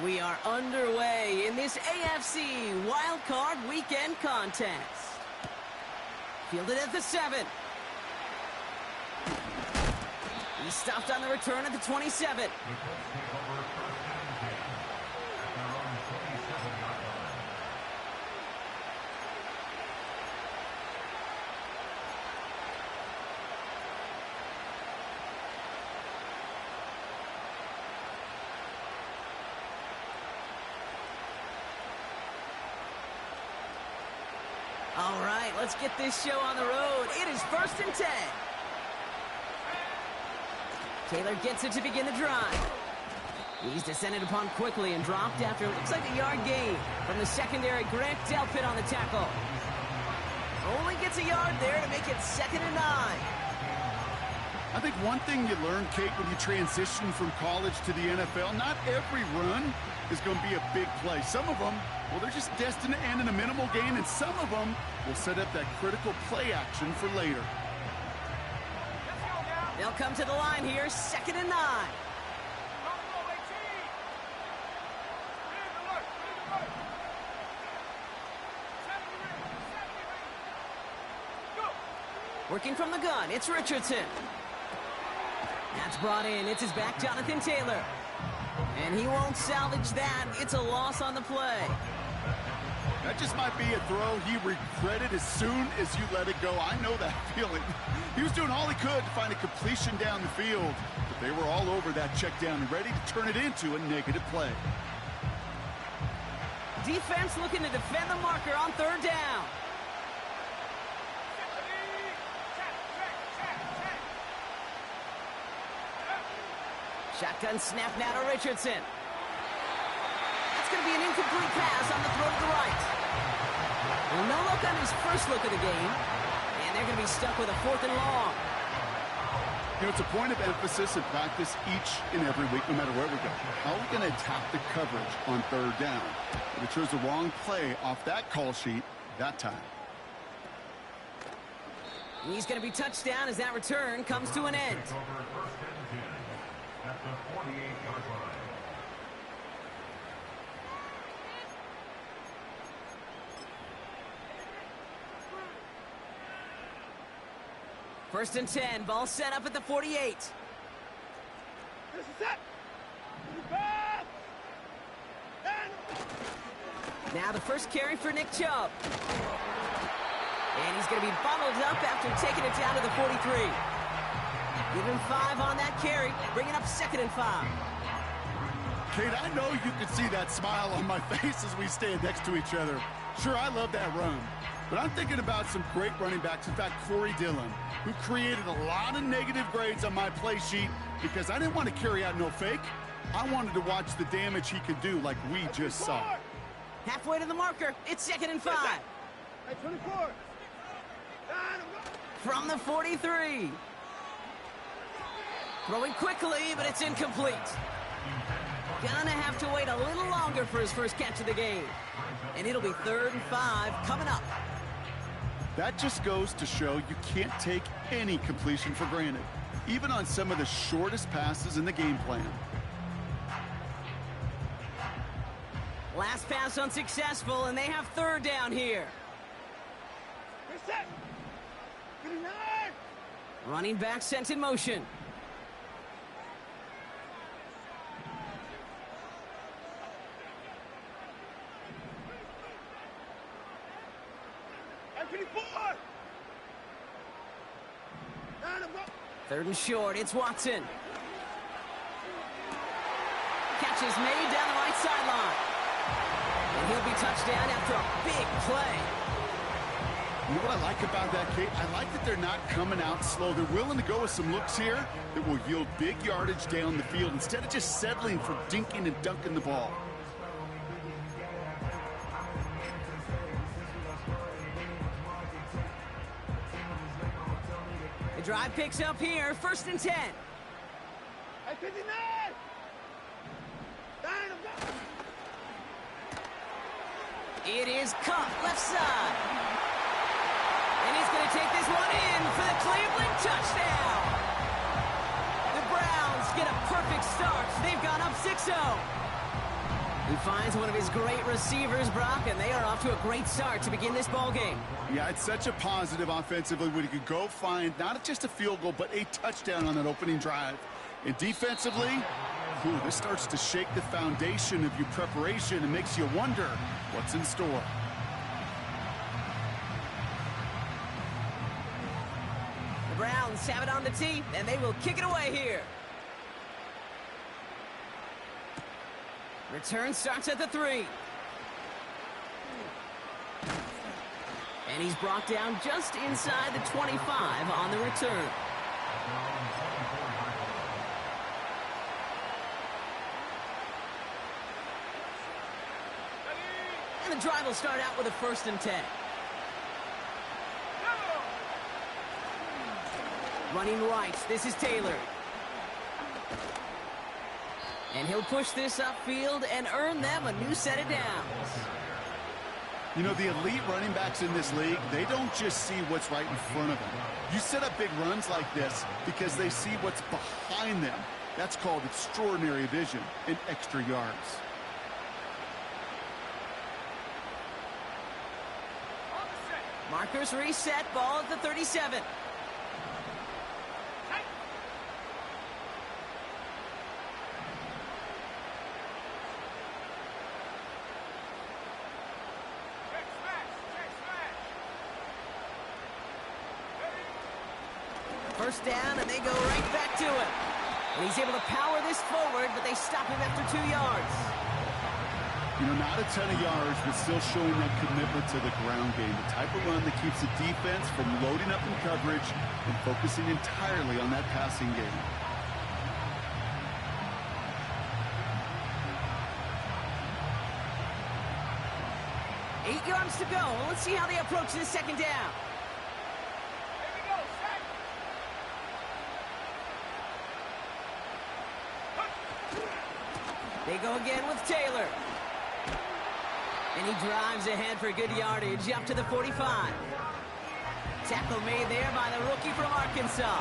We are underway in this AFC Wildcard Weekend contest. Fielded at the 7. He's stopped on the return at the 27. All right, let's get this show on the road. It is 1st and 10. Taylor gets it to begin the drive. He's descended upon quickly and dropped after it looks like a yard gain from the secondary. Grant Delpit on the tackle. Only gets a yard there to make it 2nd and 9. I think one thing you learn, Kate, when you transition from college to the NFL, not every run is going to be a big play. Some of them, well, they're just destined to end in a minimal gain, and some of them will set up that critical play action for later. They'll come to the line here, 2nd and 9. Working from the gun, it's Richardson. That's brought in. It's his back, Jonathan Taylor. And he won't salvage that. It's a loss on the play. That just might be a throw he regretted as soon as you let it go. I know that feeling. He was doing all he could to find a completion down the field, but they were all over that check down and ready to turn it into a negative play. Defense looking to defend the marker on 3rd down. Shotgun snap now to Richardson. That's going to be an incomplete pass on the throw to the right. Well, no look on his first look of the game. And they're going to be stuck with a 4th and long. You know, it's a point of emphasis in practice each and every week, no matter where we go. How are we going to attack the coverage on 3rd down? But it chose the wrong play off that call sheet that time. He's going to be touched down as that return comes to an end. At the 48-yard line. First and 10, ball set up at the 48. This is it. Now the first carry for Nick Chubb. And he's going to be bottled up after taking it down to the 43. Give him 5 on that carry, bringing up 2nd and 5. Kate, I know you can see that smile on my face as we stand next to each other. Sure, I love that run. But I'm thinking about some great running backs. In fact, Corey Dillon, who created a lot of negative grades on my play sheet because I didn't want to carry out no fake. I wanted to watch the damage he could do like we just saw. Halfway to the marker, it's 2nd and 5. At 24. From the 43. Throwing quickly, but it's incomplete. Gonna have to wait a little longer for his first catch of the game. And it'll be 3rd and 5 coming up. That just goes to show you can't take any completion for granted, even on some of the shortest passes in the game plan. Last pass unsuccessful, and they have 3rd down here. You're set. Running back sent in motion. At 24. 3rd and short, it's Watson. Catch is made down the right sideline. And he'll be touched down after a big play. You know what I like about that, Kate? I like that they're not coming out slow. They're willing to go with some looks here that will yield big yardage down the field instead of just settling for dinking and dunking the ball. The drive picks up here, 1st and 10. At 59. It is Cup, left side. And he's going to take this one in for the Cleveland touchdown. The Browns get a perfect start. They've gone up 6-0. He finds one of his great receivers, Brock, and they are off to a great start to begin this ball game. Yeah, it's such a positive offensively when he could go find not just a field goal, but a touchdown on that opening drive. And defensively, this starts to shake the foundation of your preparation and makes you wonder what's in store. The Browns have it on the tee, and they will kick it away here. Return starts at the 3. And he's brought down just inside the 25 on the return. And the drive will start out with a 1st and 10. Running right, this is Taylor. And he'll push this upfield and earn them a new set of downs. You know, the elite running backs in this league, they don't just see what's right in front of them. You set up big runs like this because they see what's behind them. That's called extraordinary vision and extra yards. Markers reset, ball at the 37. First down, and they go right back to him. And he's able to power this forward, but they stop him after 2 yards. You know, not a ton of yards, but still showing that commitment to the ground game. The type of run that keeps the defense from loading up in coverage and focusing entirely on that passing game. Eight yards to go. Let's see how they approach this second down. They go again with Taylor. And he drives ahead for good yardage up to the 45. Tackle made there by the rookie from Arkansas.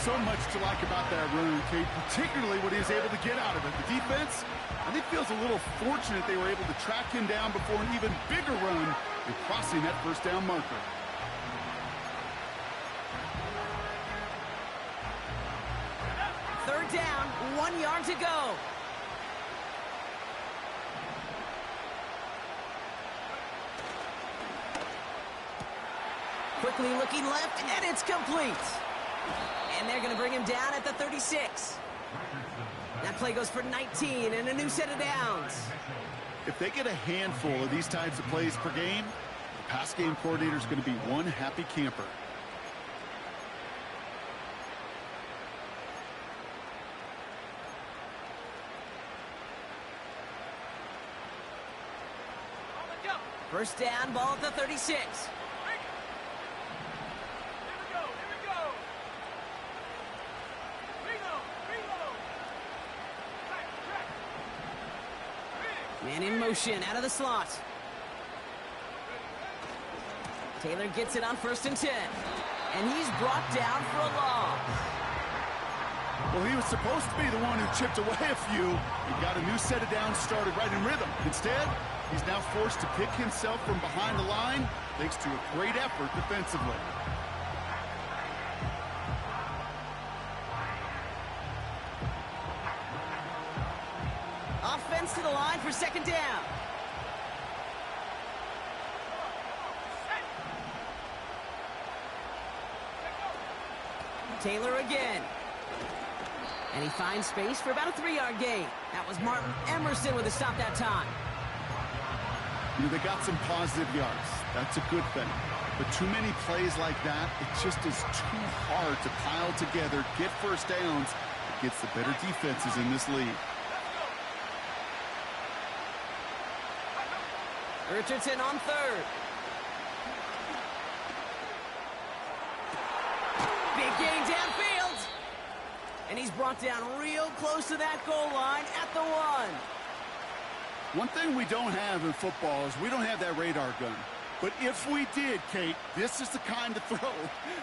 So much to like about that run, Kate, particularly what he was able to get out of it. The defense, I think, feels a little fortunate they were able to track him down before an even bigger run in crossing that first down marker. Third down, 1 yard to go. Quickly looking left, and it's complete. And they're going to bring him down at the 36. That play goes for 19 and a new set of downs. If they get a handful of these types of plays per game, the pass game coordinator is going to be one happy camper. First down, ball at the 36. Man in motion, out of the slot. Taylor gets it on 1st and 10. And he's brought down for a loss. Well, he was supposed to be the one who chipped away a few and got a new set of downs started right in rhythm. Instead, he's now forced to pick himself from behind the line thanks to a great effort defensively. Offense to the line for second down. Taylor again. And he finds space for about a 3-yard gain. That was Martin Emerson with a stop that time. You know, they got some positive yards. That's a good thing. But too many plays like that, it just is too hard to pile together, get first downs against the better defenses in this league. Richardson on third. Big gain downfield. And he's brought down real close to that goal line at the 1. One thing we don't have in football is we don't have that radar gun. But if we did, Kate, this is the kind of throw,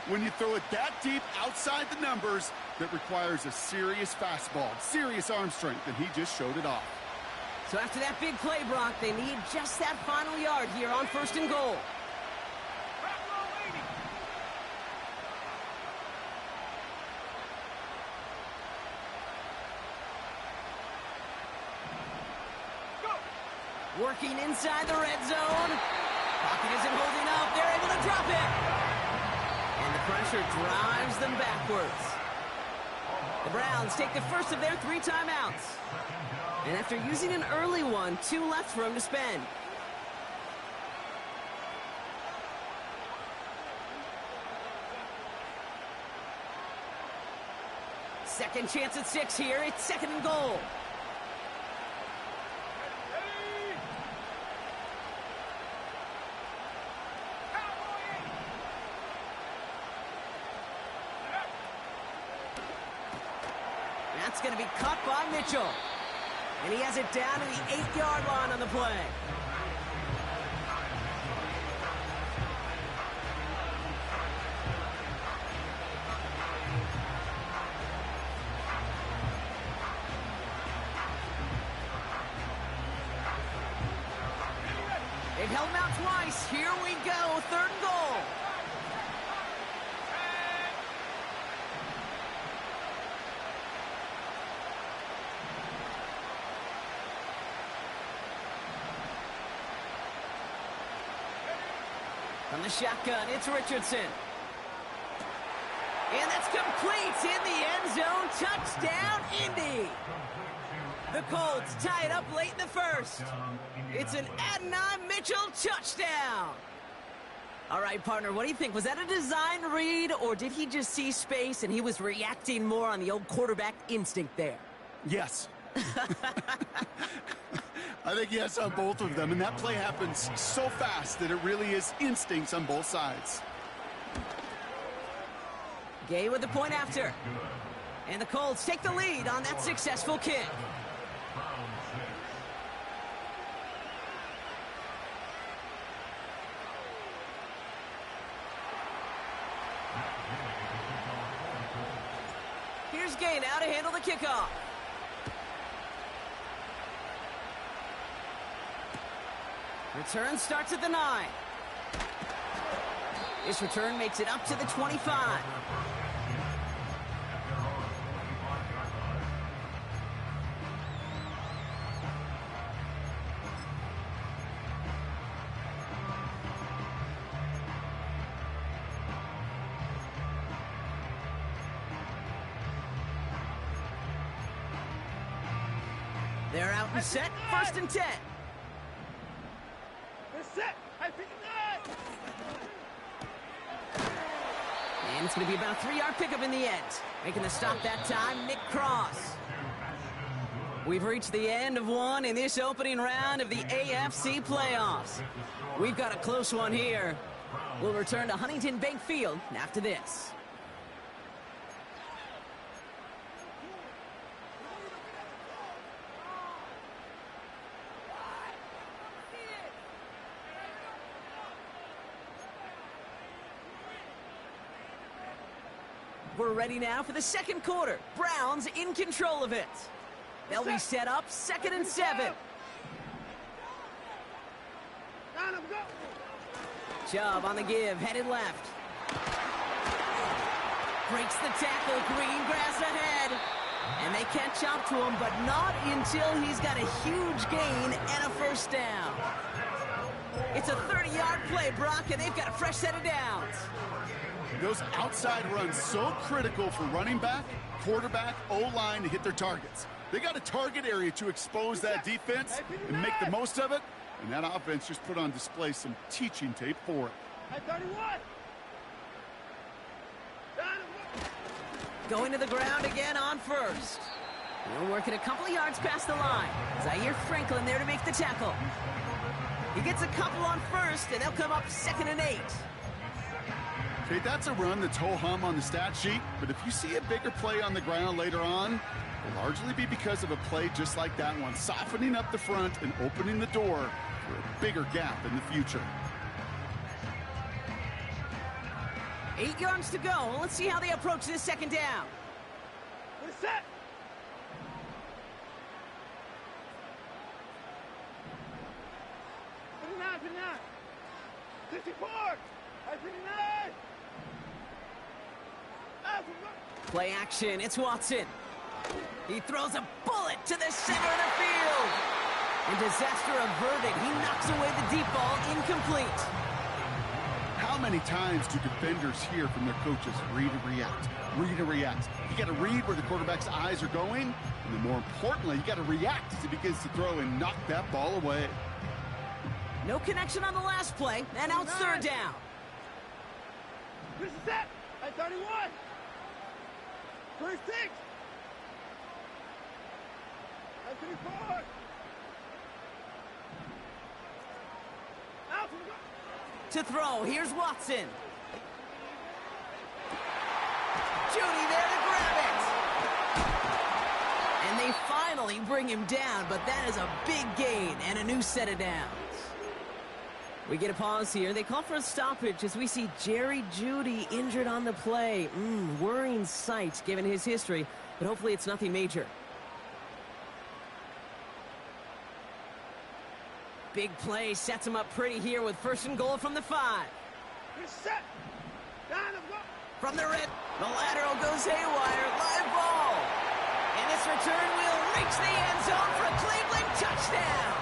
when you throw it that deep outside the numbers, that requires a serious fastball, serious arm strength, and he just showed it off. So after that big play, Brock, they need just that final yard here on 1st and goal. Working inside the red zone. Pocket isn't holding up. They're able to drop it. And the pressure drives them backwards. The Browns take the first of their 3 timeouts. And after using an early one, 2 left for him to spend. Second chance at 6 here. It's 2nd and goal. That's going to be cut by Mitchell. And he has it down to the 8-yard line on the play. They've held him out twice. Here we go, 3rd and goal. From the shotgun, it's Richardson. And that's complete in the end zone. Touchdown, Indy. The Colts tie it up late in the first. It's an Adonai Mitchell touchdown. All right, partner, what do you think? Was that a design read, or did he just see space and he was reacting more on the old quarterback instinct there? Yes. I think yes on both of them, and that play happens so fast that it really is instincts on both sides. Gay with the point after. And the Colts take the lead on that successful kick. Here's Gay now to handle the kickoff. Return starts at the 9. This return makes it up to the 25. They're out and set, 1st and 10. Set. I pick it. And it's going to be about a 3-yard pickup in the end. Making the stop that time, Nick Cross. We've reached the end of one in this opening round of the AFC playoffs. We've got a close one here. We'll return to Huntington Bank Field after this. We're ready now for the second quarter. Browns in control of it. They'll be set up 2nd and 7. Chubb on the give, headed left. Breaks the tackle, green grass ahead. And they catch up to him, but not until he's got a huge gain and a 1st down. It's a 30-yard play, Brock, and they've got a fresh set of downs. Those outside runs so critical for running back, quarterback, O-line to hit their targets. They got a target area to expose that defense and make the most of it, and that offense just put on display some teaching tape for it. Going to the ground again on 1st. We're working a couple of yards past the line. Zaire Franklin there to make the tackle. He gets a couple on 1st, and they'll come up 2nd and 8. Okay, that's a run that's ho-hum on the stat sheet, but if you see a bigger play on the ground later on, it'll largely be because of a play just like that one, softening up the front and opening the door for a bigger gap in the future. 8 yards to go. Let's see how they approach this 2nd down. We're set. Play action, it's Watson. He throws a bullet to the center of the field. And disaster averted. He knocks away the deep ball, incomplete. How many times do defenders hear from their coaches, read and react, read and react? You got to read where the quarterback's eyes are going, and then more importantly, you got to react as he begins to throw and knock that ball away. No connection on the last play, and now it's third down. This is it. At 31. First 6. At 34. Out to the goal. To throw, here's Watson. Judy there to grab it. And they finally bring him down, but that is a big gain and a new set of downs. We get a pause here. They call for a stoppage as we see Jerry Jeudy injured on the play. Worrying sight given his history, but hopefully it's nothing major. Big play sets him up pretty here with first and goal from the 5. You're set. Down the goal. From the red, the lateral goes haywire. Live ball. And this return will reach the end zone for a Cleveland touchdown.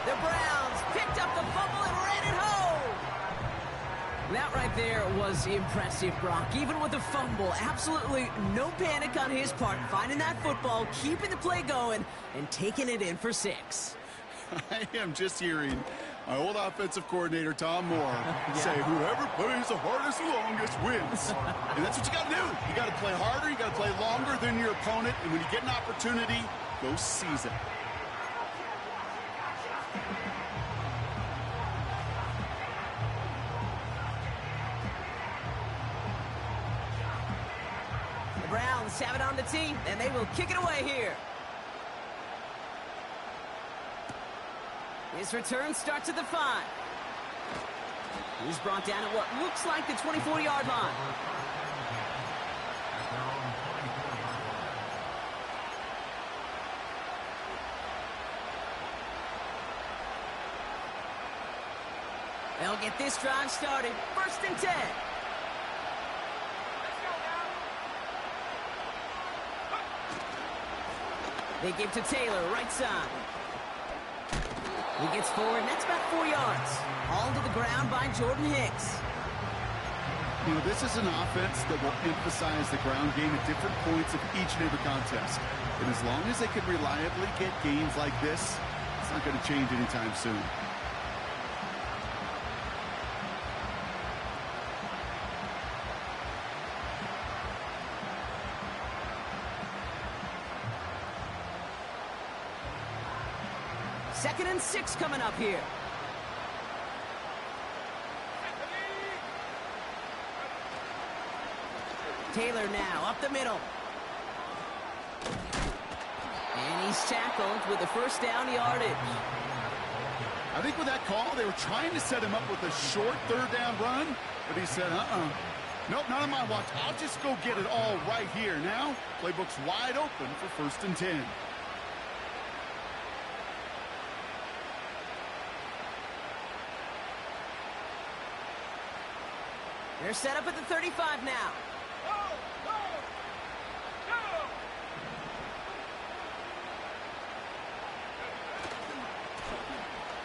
The Browns picked up the fumble and ran it home. That right there was impressive, Brock. Even with the fumble, absolutely no panic on his part. Finding that football, keeping the play going, and taking it in for 6. I am just hearing my old offensive coordinator, Tom Moore, say, whoever plays the hardest and longest wins. And that's what you got to do. You got to play harder. You got to play longer than your opponent. And when you get an opportunity, go seize it. The Browns have it on the tee, and they will kick it away here. His return starts at the 5. He's brought down at what looks like the 24-yard line. They'll get this drive started. First and 10. They give to Taylor, right side. He gets forward, and that's about 4 yards. All to the ground by Jordan Hicks. You know, this is an offense that will emphasize the ground game at different points of each and every contest. And as long as they can reliably get gains like this, it's not going to change anytime soon. Second and 6 coming up here. Taylor now up the middle. And he's tackled with a first down yardage. I think with that call, they were trying to set him up with a short third down run, but he said, nope, not on my watch. I'll just go get it all right here. Now, playbook's wide open for first and 10. They're set up at the 35 now. Go, go, go.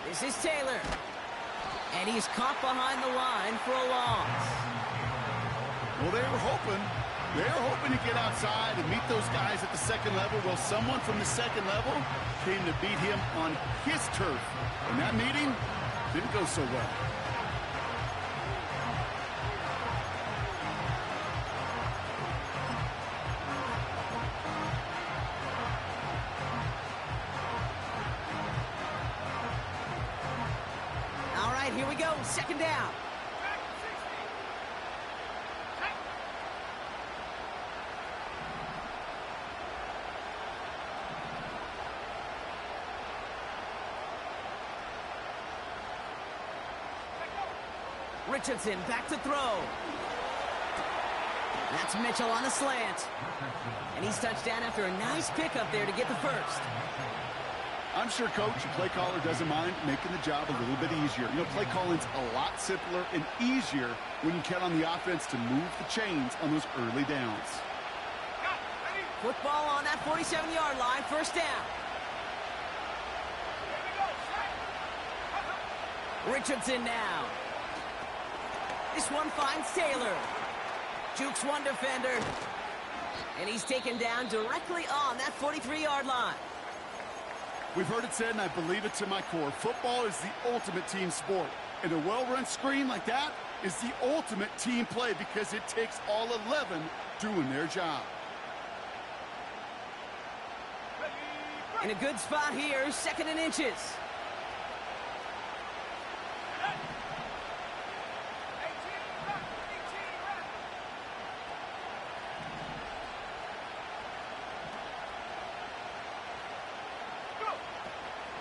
This is Taylor. And he's caught behind the line for a loss. Well, they were hoping to get outside and meet those guys at the second level. Well, someone from the second level came to beat him on his turf. And that meeting didn't go so well. Here we go, second down. Richardson back to throw. That's Mitchell on the slant. And he's touched down after a nice pickup there to get the first. I'm sure coach and play caller doesn't mind making the job a little bit easier. You know, play calling's a lot simpler and easier when you count on the offense to move the chains on those early downs. Football on that 47-yard line, first down. Richardson now. This one finds Taylor. Jukes one defender. And he's taken down directly on that 43-yard line. We've heard it said, and I believe it to my core, football is the ultimate team sport. And a well-run screen like that is the ultimate team play because it takes all 11 doing their job. In a good spot here, 2nd and inches.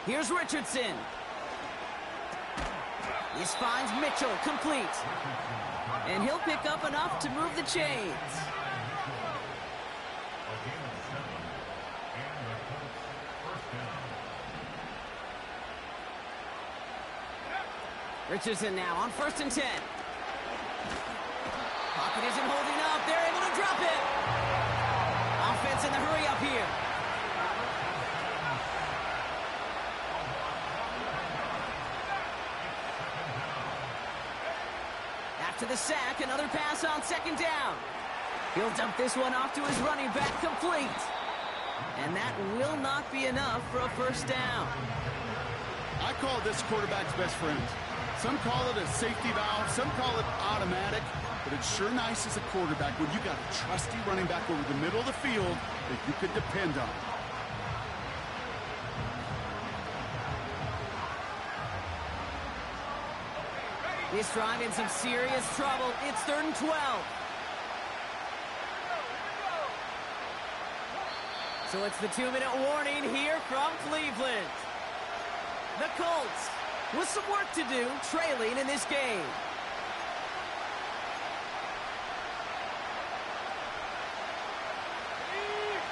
Here's Richardson. This finds Mitchell, complete. And he'll pick up enough to move the chains. Richardson now on 1st and 10. Pocket isn't holding up. They're able to drop it. Offense in the hurry up here. After the sack, another pass on 2nd down. He'll dump this one off to his running back, complete. And that will not be enough for a first down. I call this quarterback's best friend. Some call it a safety valve, some call it automatic, but it's sure nice as a quarterback when you got a trusty running back over the middle of the field that you can depend on. This drive in some serious trouble. It's 3rd and 12. So it's the 2-minute warning here from Cleveland. The Colts with some work to do, trailing in this game.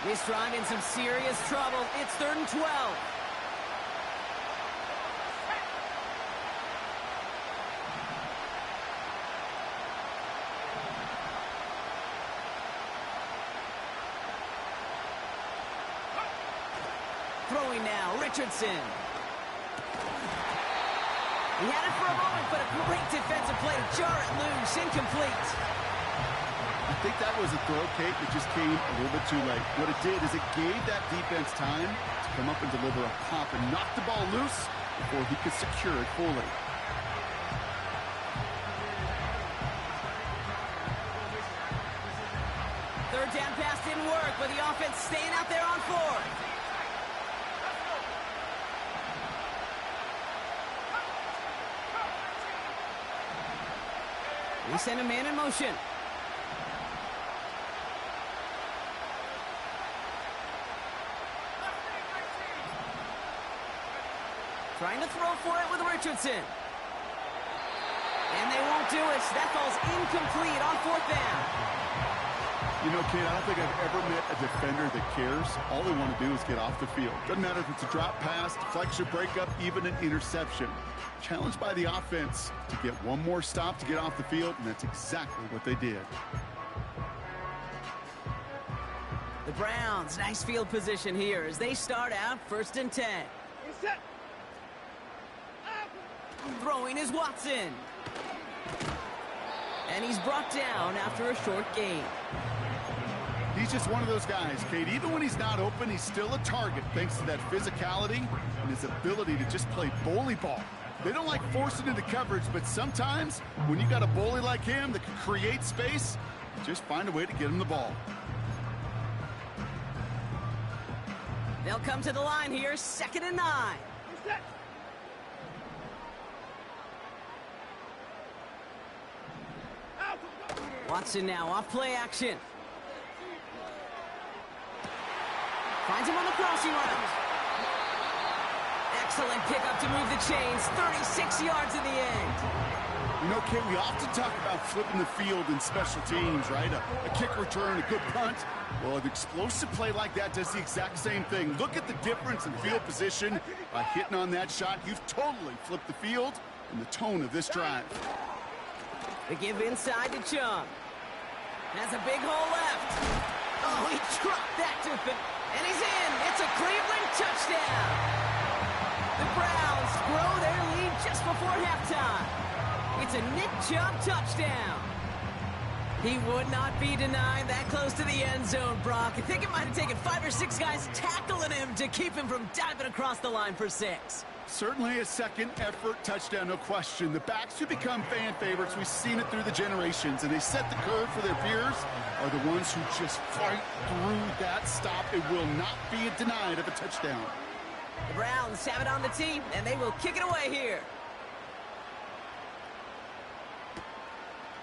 This drive in some serious trouble. It's 3rd and 12. Throwing now, Richardson. He had it for a moment, but a great defensive play to jar it loose, incomplete. I think that was a throw, Kate, that just came a little bit too late. What it did is it gave that defense time to come up and deliver a pop and knock the ball loose before he could secure it fully. Third down pass didn't work, but the offense staying out there on 4th. They send a man in motion. Trying to throw for it with Richardson. And they won't do it. That ball's incomplete on 4th down. You know, kid, I don't think I've ever met a defender that cares. All they want to do is get off the field. Doesn't matter if it's a drop pass, deflection, breakup, even an interception. Challenged by the offense to get one more stop to get off the field, and that's exactly what they did. The Browns, nice field position here as they start out 1st and 10. Reset. Throwing is Watson. And he's brought down after a short gain. He's just one of those guys, Kate. Even when he's not open, he's still a target thanks to that physicality and his ability to just play bully ball. They don't like forcing into coverage, but sometimes when you got a bully like him that can create space, just find a way to get him the ball. They'll come to the line here, 2nd and 9. Reset. Watson now off play action. Finds him on the crossing route. Excellent pickup to move the chains. 36 yards in the end. You know, Kate, we often talk about flipping the field in special teams, right? A kick return, a good punt. Well, an explosive play like that does the exact same thing. Look at the difference in field position. By hitting on that shot, you've totally flipped the field and the tone of this drive. They give inside to Chubb. Has a big hole left. Oh, he dropped that to fit. And he's in. It's a Cleveland touchdown. The Browns grow their lead just before halftime. It's a Nick Chubb touchdown. He would not be denied that close to the end zone, Brock. I think it might have taken 5 or 6 guys tackling him to keep him from diving across the line for 6. Certainly a second-effort touchdown, no question. The backs who become fan favorites, we've seen it through the generations, and they set the curve for their peers, are the ones who just fight through that stop. It will not be denied of a touchdown. The Browns have it on the team, and they will kick it away here.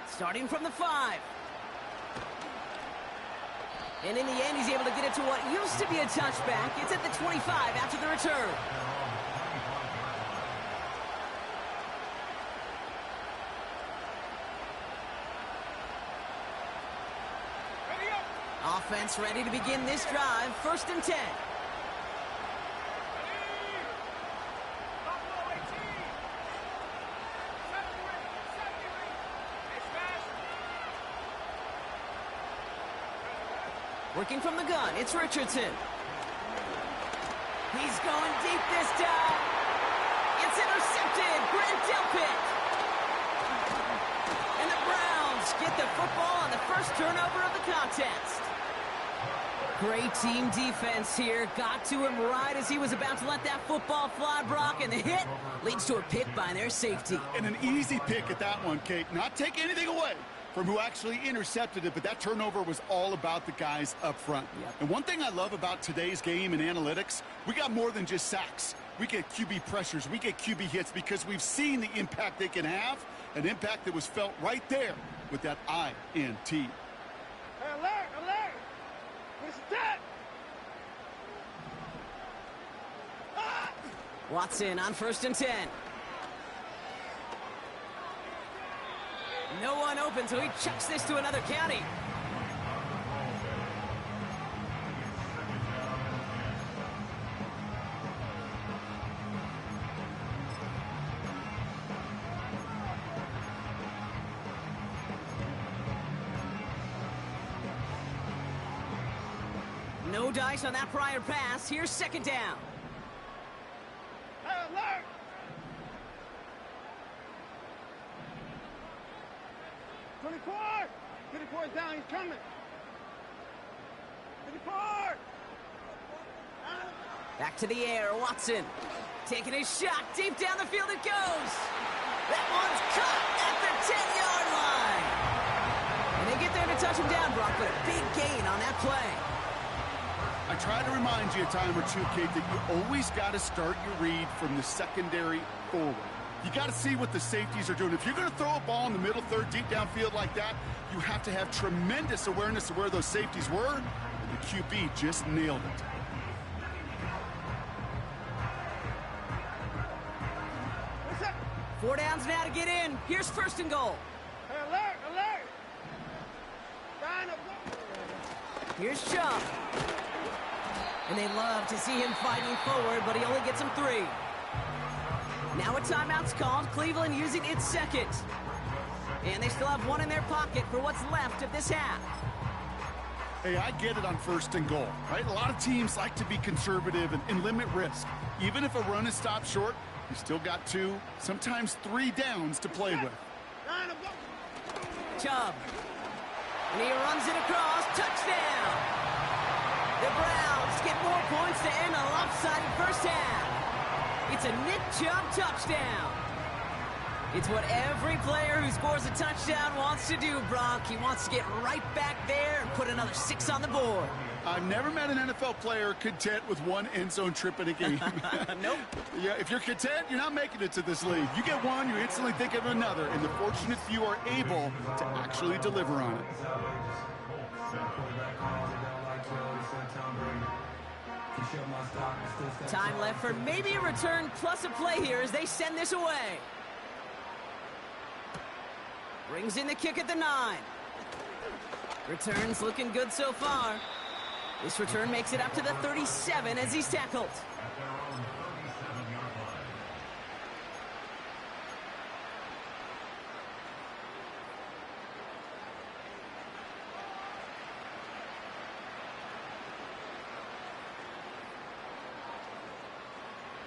Starting from the 5. And in the end, he's able to get it to what used to be a touchback. It's at the 25 after the return. Offense ready to begin this drive. 1st and 10. Working from the gun, it's Richardson. He's going deep this time. It's intercepted. Grant Delpit. And the Browns get the football on the first turnover of the contest. Great team defense here. Got to him right as he was about to let that football fly, Brock, and the hit leads to a pick by their safety. And an easy pick at that one, Kate. Not taking anything away from who actually intercepted it, but that turnover was all about the guys up front. Yep. And one thing I love about today's game and analytics, we got more than just sacks. We get QB pressures, we get QB hits because we've seen the impact they can have, an impact that was felt right there with that INT. Hey, alert, alert! Where's that? Ah! Watson on 1st and 10. No one open, so he chucks this to another county. No dice on that prior pass. Here's 2nd down. Hey, alert! Is down, he's coming. 24! Back to the air, Watson. Taking his shot, deep down the field it goes. That one's caught at the 10-yard line. And they get there to touch him down, Brock, but a big gain on that play. I try to remind you a time or two, Kate, that you always got to start your read from the secondary forward. You got to see what the safeties are doing. If you're going to throw a ball in the middle third, deep downfield like that, you have to have tremendous awareness of where those safeties were, and the QB just nailed it. What's up? 4 downs now to get in. Here's 1st and goal. Hey, alert, alert! Line up. Here's Chubb. And they love to see him fighting forward, but he only gets him 3. Now a timeout's called. Cleveland using its second. And they still have 1 in their pocket for what's left of this half. Hey, I get it on 1st and goal, right? A lot of teams like to be conservative and limit risk. Even if a run is stopped short, you still got 2, sometimes 3 downs to play with. Line up. Chubb. And he runs it across. Touchdown! The Browns get more points to end a lopsided first half. It's a Nick Chubb touchdown. It's what every player who scores a touchdown wants to do, Brock. He wants to get right back there and put another 6 on the board. I've never met an NFL player content with 1 end zone trip in a game. Nope. Yeah, if you're content, you're not making it to this league. You get 1, you instantly think of another, and the fortunate few are able to actually deliver on it. Time left for maybe a return plus a play here as they send this away. Brings in the kick at the 9. Returns looking good so far. This return makes it up to the 37 as he's tackled.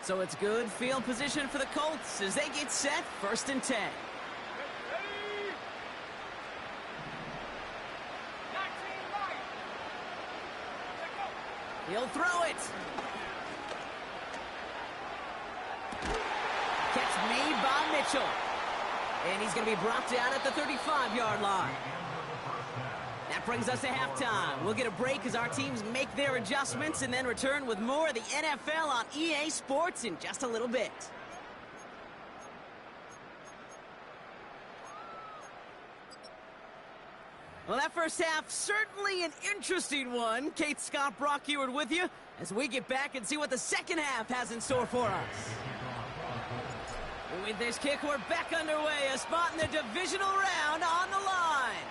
So it's good field position for the Colts as they get set, 1st and 10. He'll throw it. Catch made by Mitchell. And he's going to be brought down at the 35-yard line. That brings us to halftime. We'll get a break as our teams make their adjustments and then return with more of the NFL on EA Sports in just a little bit. Well, that first half, certainly an interesting one. Kate Scott, Brock Eward with you as we get back and see what the second half has in store for us. With this kick, we're back underway. A spot in the divisional round on the line.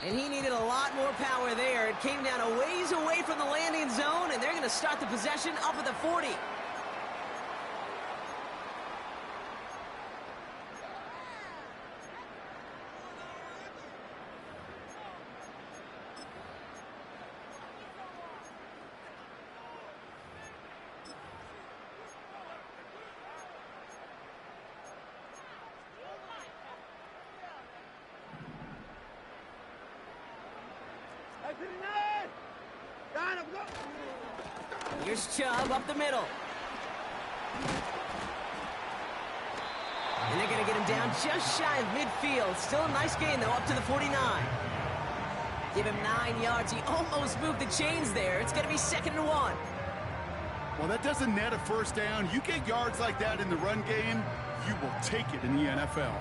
And he needed a lot more power there. It came down a ways away from the landing zone, and they're going to start the possession up at the 40. Here's Chubb up the middle. And they're going to get him down just shy of midfield. Still a nice gain, though, up to the 49. Give him 9 yards. He almost moved the chains there. It's going to be 2nd and 1. Well, that doesn't net a first down. You get yards like that in the run game, you will take it in the NFL.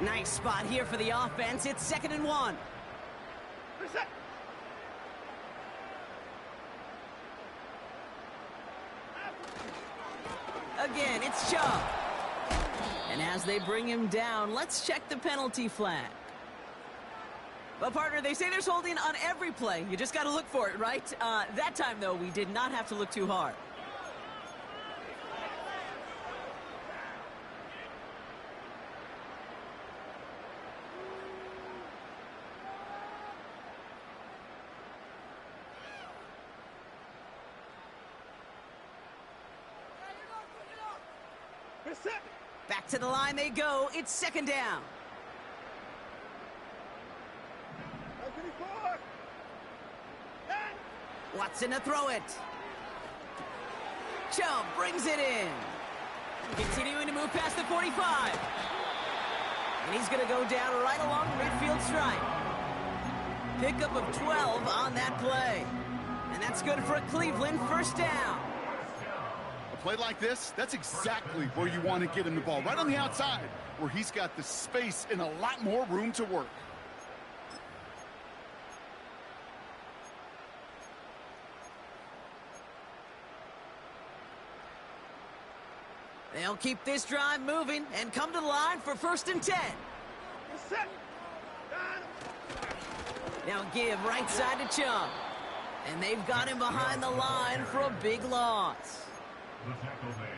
Nice spot here for the offense. It's 2nd and 1. Again, it's Chubb. And as they bring him down, let's check the penalty flag. Well, partner, they say there's holding on every play. You just got to look for it, right? That time, though, we did not have to look too hard. Back to the line they go. It's 2nd down. Watson to throw it. Chubb brings it in. Continuing to move past the 45. And he's going to go down right along the midfield stripe. Pickup of 12 on that play. And that's good for a Cleveland 1st down. Play like this, that's exactly where you want to get him the ball. Right on the outside, where he's got the space and a lot more room to work. They'll keep this drive moving and come to the line for 1st and 10. Now give right side to Chubb. And they've got him behind the line for a big loss.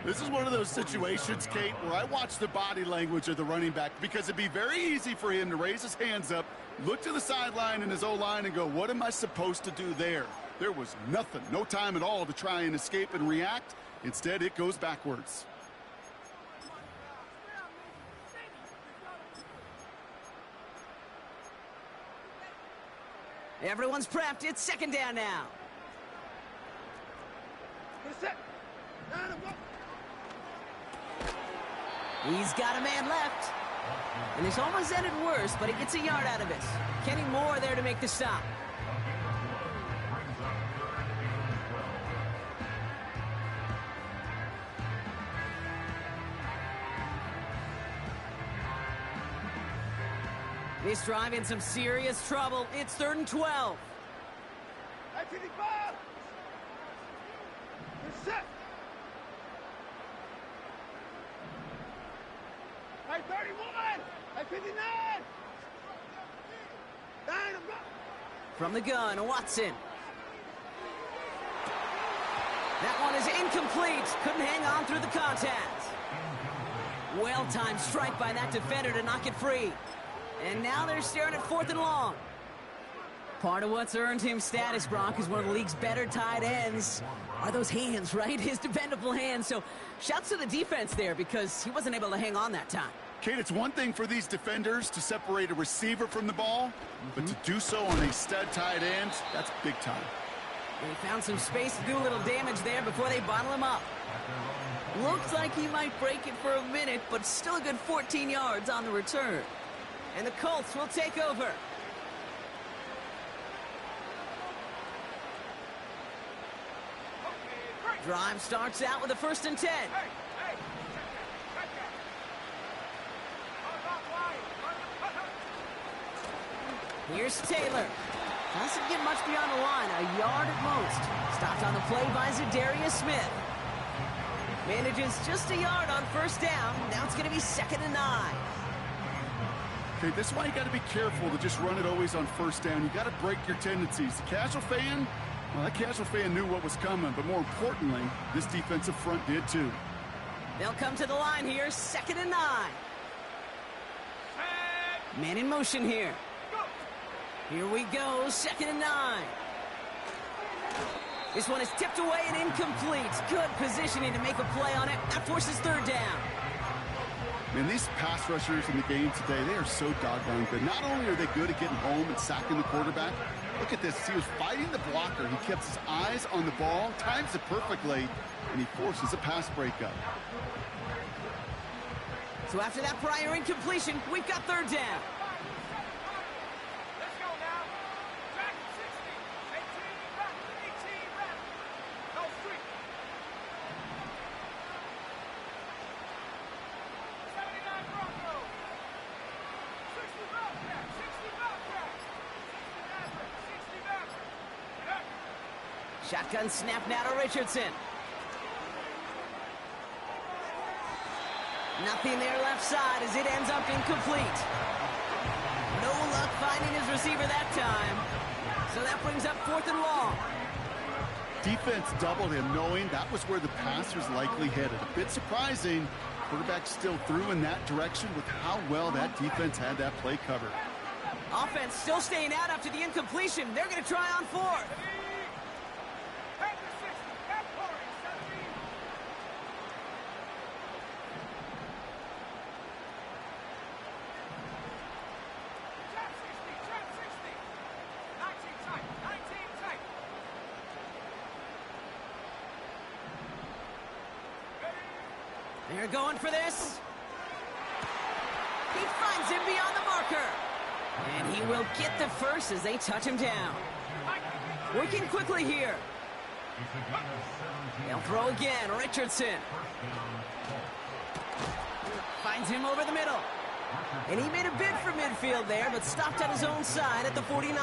This is one of those situations, Kate, where I watch the body language of the running back because it'd be very easy for him to raise his hands up, look to the sideline in his O-line and go, what am I supposed to do there? There was nothing, no time at all to try and escape and react. Instead, it goes backwards. Everyone's prepped. It's 2nd down now. He's got a man left. And this almost ended worse, but he gets a yard out of it. Kenny Moore there to make the stop. This drive in some serious trouble. It's 3rd and 12. 59! From the gun, Watson. That one is incomplete. Couldn't hang on through the contact. Well-timed strike by that defender to knock it free. And now they're staring at 4th and long. Part of what's earned him status, Brock, is one of the league's better tight ends. Are those hands, right? His dependable hands. So shouts to the defense there because he wasn't able to hang on that time. Kate, it's one thing for these defenders to separate a receiver from the ball, but to do so on a stud tight end, that's big time. And he found some space to do a little damage there before they bottle him up. Looks like he might break it for a minute, but still a good 14 yards on the return. And the Colts will take over. Drive starts out with a 1st and 10. Here's Taylor. Doesn't get much beyond the line, a yard at most. Stopped on the play by Zadarius Smith. Manages just a yard on 1st down. Now it's going to be 2nd and 9. Okay, this is why you got to be careful to just run it always on 1st down. You got to break your tendencies. The casual fan, well, that casual fan knew what was coming, but more importantly, this defensive front did too. They'll come to the line here, 2nd and 9. Man in motion here. Here we go, 2nd and 9. This one is tipped away and incomplete. Good positioning to make a play on it. That forces 3rd down. Man, these pass rushers in the game today, they are so doggone good. Not only are they good at getting home and sacking the quarterback, look at this. He was fighting the blocker. He kept his eyes on the ball, times it perfectly, and he forces a pass breakup. So after that prior incompletion, we've got 3rd down. Shotgun snap now to Richardson. Nothing there left side as it ends up incomplete. No luck finding his receiver that time. So that brings up 4th and long. Defense doubled him, knowing that was where the pass was likely headed. A bit surprising. Quarterback still threw in that direction with how well that defense had that play covered. Offense still staying out after the incompletion. They're going to try on 4th. They're going for this. He finds him beyond the marker. And he will get the first as they touch him down. Working quickly here. They'll throw again. Richardson. Finds him over the middle. And he made a bid for midfield there, but stopped on his own side at the 49.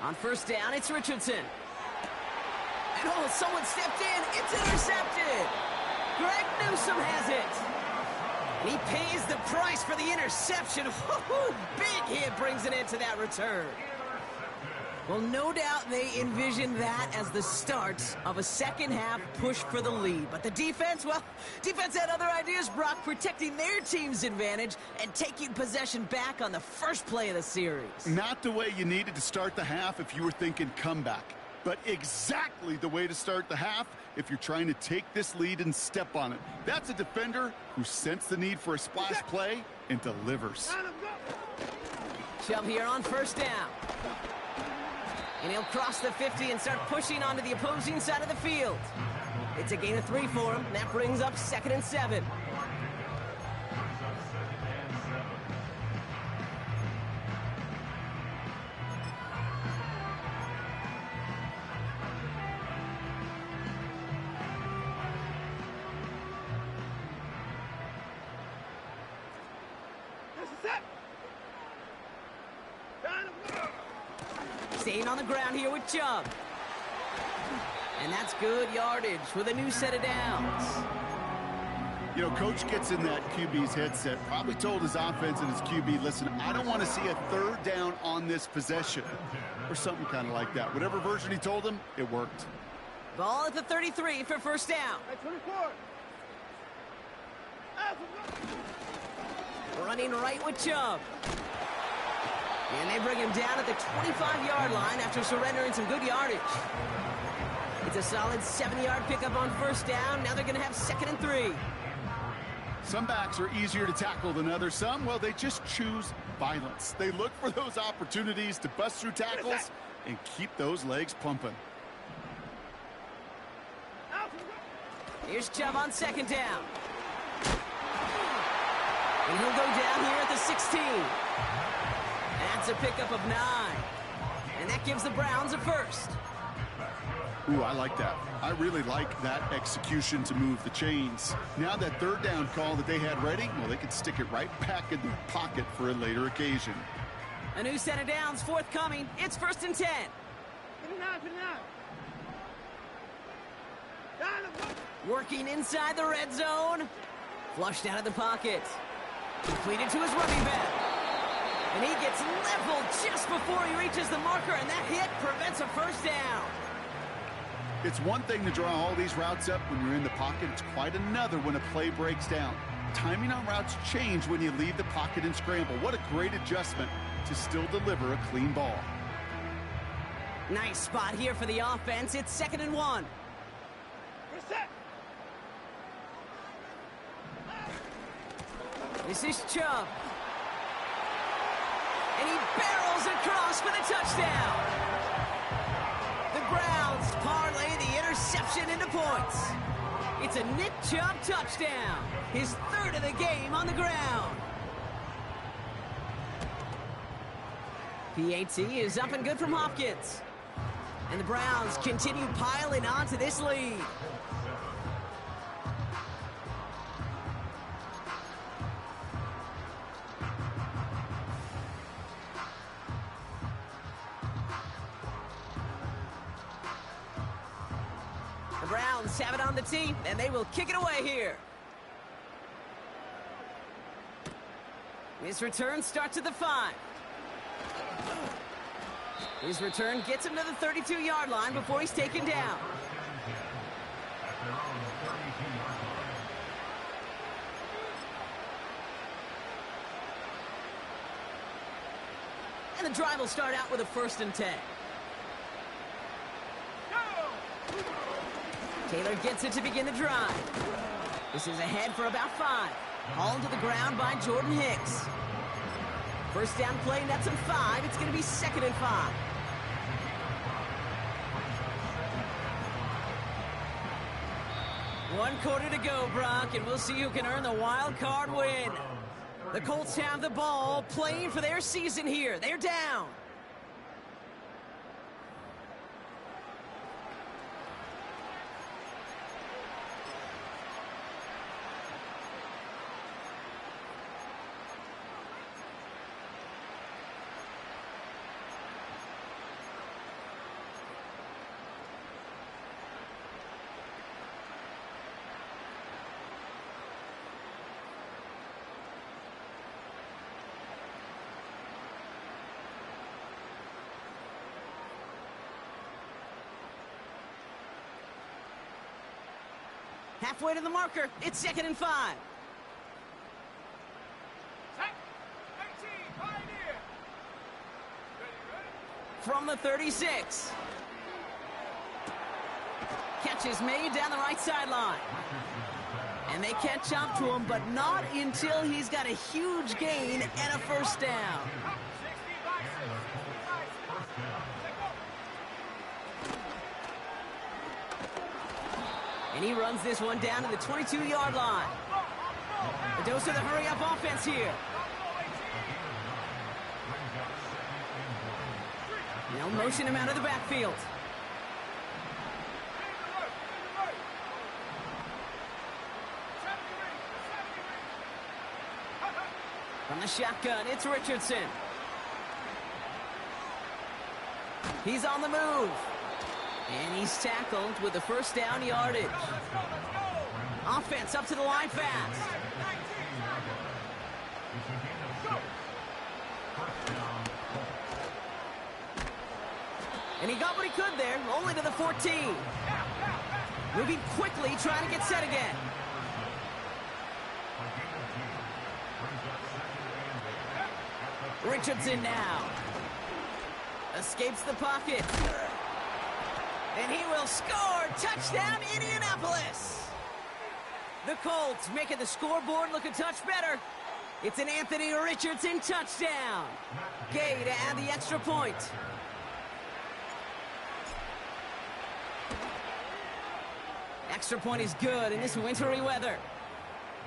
On 1st down, it's Richardson. And oh, someone stepped in. It's intercepted. Greg Newsome has it. And he pays the price for the interception. Woo-hoo, big hit brings it into that return. Well, no doubt they envisioned that as the start of a second-half push for the lead. But the defense, well, defense had other ideas, Brock, protecting their team's advantage and taking possession back on the first play of the series. Not the way you needed to start the half if you were thinking comeback, but exactly the way to start the half if you're trying to take this lead and step on it. That's a defender who sensed the need for a splash play and delivers. Chubb here on 1st down. And he'll cross the 50 and start pushing onto the opposing side of the field. It's a gain of 3 for him. That brings up 2nd and 7. Staying on the ground here with Chubb. And that's good yardage with a new set of downs. You know, coach gets in that QB's headset, probably told his offense and his QB, listen, I don't want to see a third down on this possession, or something kind of like that. Whatever version he told him, it worked. Ball at the 33 for first down. Hey, 24. Running right with Chubb. And they bring him down at the 25-yard line after surrendering some good yardage. It's a solid 7-yard pickup on first down. Now they're going to have 2nd and 3. Some backs are easier to tackle than others. Some, well, they just choose violence. They look for those opportunities to bust through tackles and keep those legs pumping. Here's Chubb on 2nd down. And he'll go down here at the 16. That's a pickup of 9. And that gives the Browns a first. Ooh, I like that. I really like that execution to move the chains. Now that third down call that they had ready, well, they can stick it right back in their pocket for a later occasion. A new set of downs forthcoming. It's 1st and 10. 59. Working inside the red zone. Flushed out of the pocket. Completed to his running back. And he gets leveled just before he reaches the marker, and that hit prevents a first down. It's one thing to draw all these routes up when you're in the pocket. It's quite another when a play breaks down. Timing on routes change when you leave the pocket and scramble. What a great adjustment to still deliver a clean ball. Nice spot here for the offense. It's 2nd and 1. Reset. This is Chubb. And he barrels across for the touchdown. The Browns parlay the interception into points. It's a Nick Chubb touchdown. His 3rd of the game on the ground. PAT is up and good from Hopkins. And the Browns continue piling on to this lead. The Browns have it on the tee, and they will kick it away here. His return starts at the 5. His return gets him to the 32-yard line before he's taken down. And the drive will start out with a 1st and 10. Taylor gets it to begin the drive. This is ahead for about 5. Hauled to the ground by Jordan Hicks. First down play, nets him 5. It's going to be 2nd and 5. One quarter to go, Brock, and we'll see who can earn the wild card win. The Colts have the ball, playing for their season here. They're down. Halfway to the marker. It's 2nd and 5. From the 36. Catch is made down the right sideline. And they catch up to him, but not until he's got a huge gain and a first down. And he runs this one down to the 22-yard line. A dose of the hurry-up offense here. They'll motion him out of the backfield. From the shotgun, it's Richardson. He's on the move. And he's tackled with the first down yardage. Offense up to the line fast. And he got what he could there, only to the 14. Moving quickly, trying to get set again. Richardson now. Escapes the pocket. And he will score. Touchdown, Indianapolis. The Colts making the scoreboard look a touch better. It's an Anthony Richardson touchdown. Gay to add the extra point. Extra point is good in this wintry weather.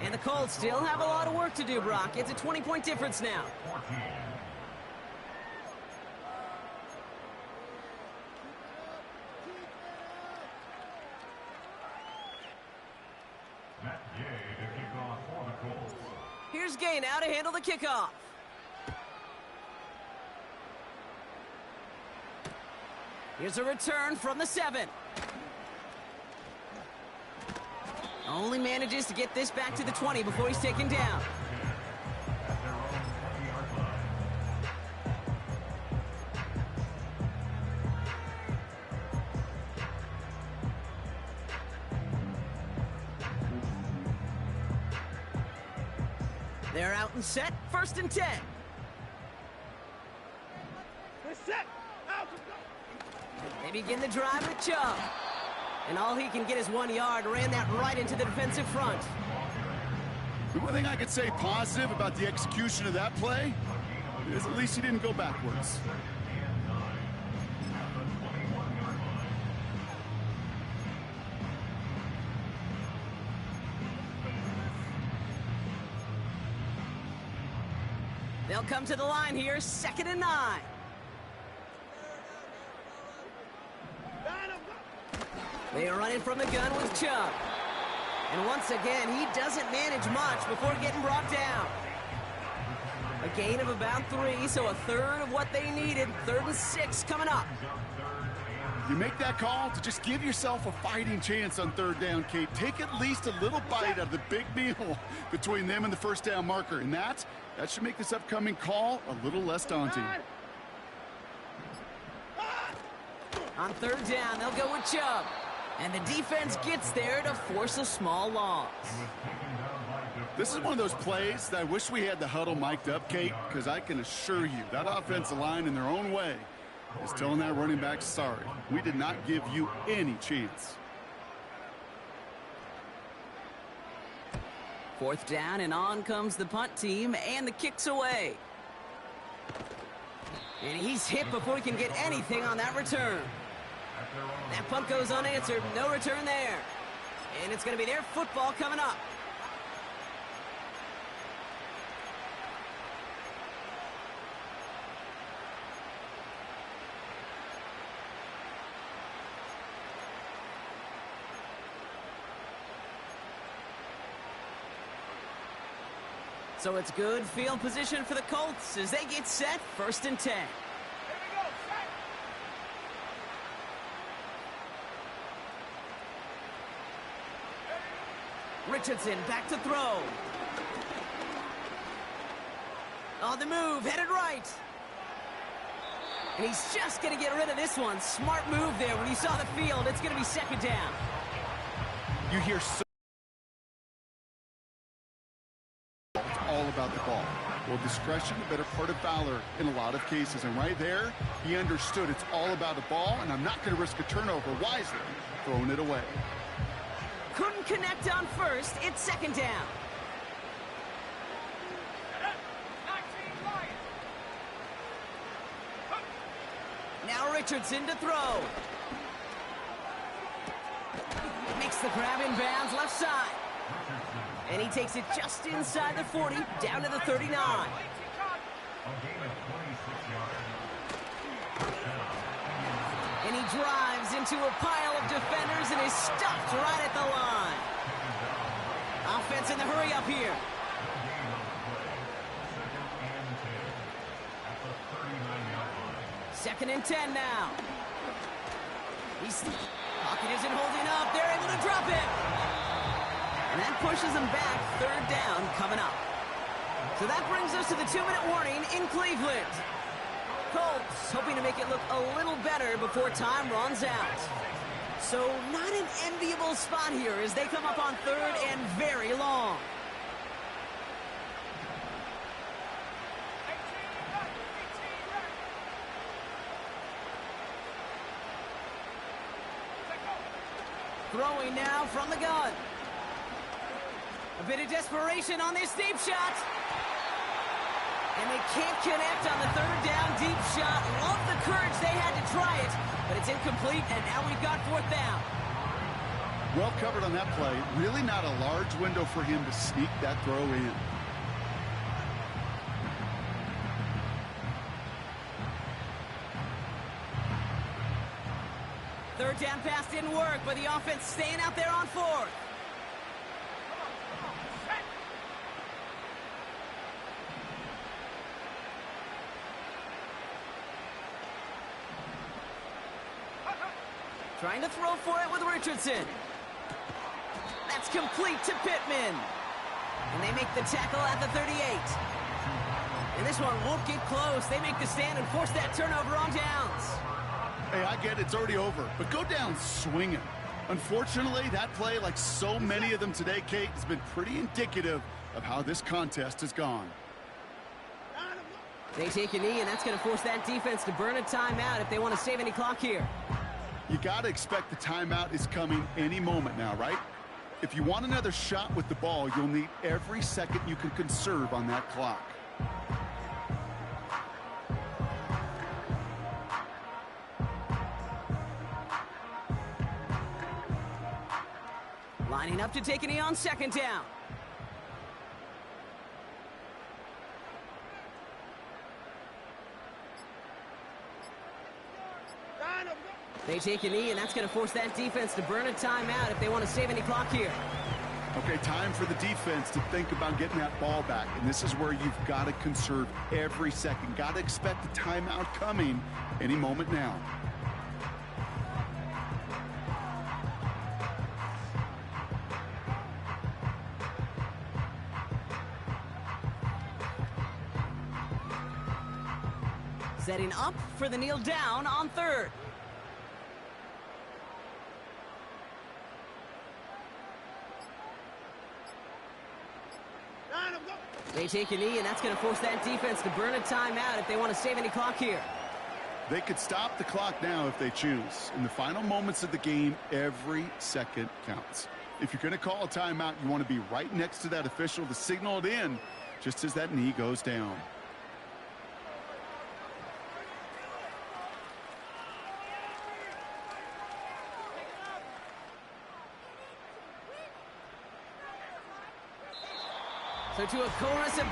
And the Colts still have a lot of work to do, Brock. It's a 20-point difference now. Here's Gay now to handle the kickoff. Here's a return from the 7. Only manages to get this back to the 20 before he's taken down. They're out and set, 1st and 10. They're set. Out. They begin the drive with Chubb. And all he can get is 1 yard. Ran that right into the defensive front. The one thing I could say positive about the execution of that play is at least he didn't go backwards. They'll come to the line here, 2nd and 9. They are running from the gun with Chubb. And once again, he doesn't manage much before getting brought down. A gain of about 3, so a third of what they needed. 3rd and 6 coming up. You make that call to just give yourself a fighting chance on 3rd down, Kate. Take at least a little bite out of the big meal between them and the 1st down marker. And that should make this upcoming call a little less daunting. On 3rd down, they'll go with Chubb. And the defense gets there to force a small loss. This is one of those plays that I wish we had the huddle mic'd up, Kate, because I can assure you that offensive line in their own way is telling that running back, sorry, we did not give you any chance. 4th down, and on comes the punt team, and the kick's away. And he's hit before he can get anything on that return. That punt goes unanswered. No return there. And it's going to be their football coming up. So it's good field position for the Colts as they get set, 1st and 10. Richardson back to throw. On the move, headed right. And he's just going to get rid of this one. Smart move there when he saw the field. It's going to be 2nd down. You hear so all about the ball. Well, discretion, the better part of valor in a lot of cases. And right there, he understood it's all about the ball, and I'm not going to risk a turnover wisely, throwing it away. Couldn't connect on 1st. It's 2nd down. Now Richardson to throw. Makes the grab in bounds left side. And he takes it just inside the 40, down to the 39. And he drives into a pile of defenders and is stuffed right at the line. Offense in the hurry up here. 2nd and 10 now. Pocket isn't holding up. They're able to drop it. And that pushes them back. 3rd down coming up. So that brings us to the 2-minute warning in Cleveland. Colts hoping to make it look a little better before time runs out. So not an enviable spot here as they come up on 3rd and very long. Throwing now from the gun. A bit of desperation on this deep shot. And they can't connect on the 3rd down deep shot. Love the courage they had to try it, but it's incomplete, and now we've got 4th down. Well covered on that play. Really not a large window for him to sneak that throw in. Third down pass didn't work, but the offense staying out there on 4th. Trying to throw for it with Richardson. That's complete to Pittman. And they make the tackle at the 38. And this one won't get close. They make the stand and force that turnover on downs. Hey, I get it, it's already over, but go down swinging. Unfortunately, that play, like so many of them today, Kate, has been pretty indicative of how this contest has gone. They take a knee, and that's going to force that defense to burn a timeout if they want to save any clock here. You got to expect the timeout is coming any moment now, right? If you want another shot with the ball, you'll need every second you can conserve on that clock. Lining up to take a knee on 2nd down. They take a knee, and that's going to force that defense to burn a timeout if they want to save any clock here. Okay, time for the defense to think about getting that ball back, and this is where you've got to conserve every second. Got to expect the timeout coming any moment now. Setting up for the kneel down on 3rd. They take a knee, and that's going to force that defense to burn a timeout if they want to save any clock here. They could stop the clock now if they choose. In the final moments of the game, every second counts. If you're going to call a timeout, you want to be right next to that official to signal it in just as that knee goes down. So to a chorus of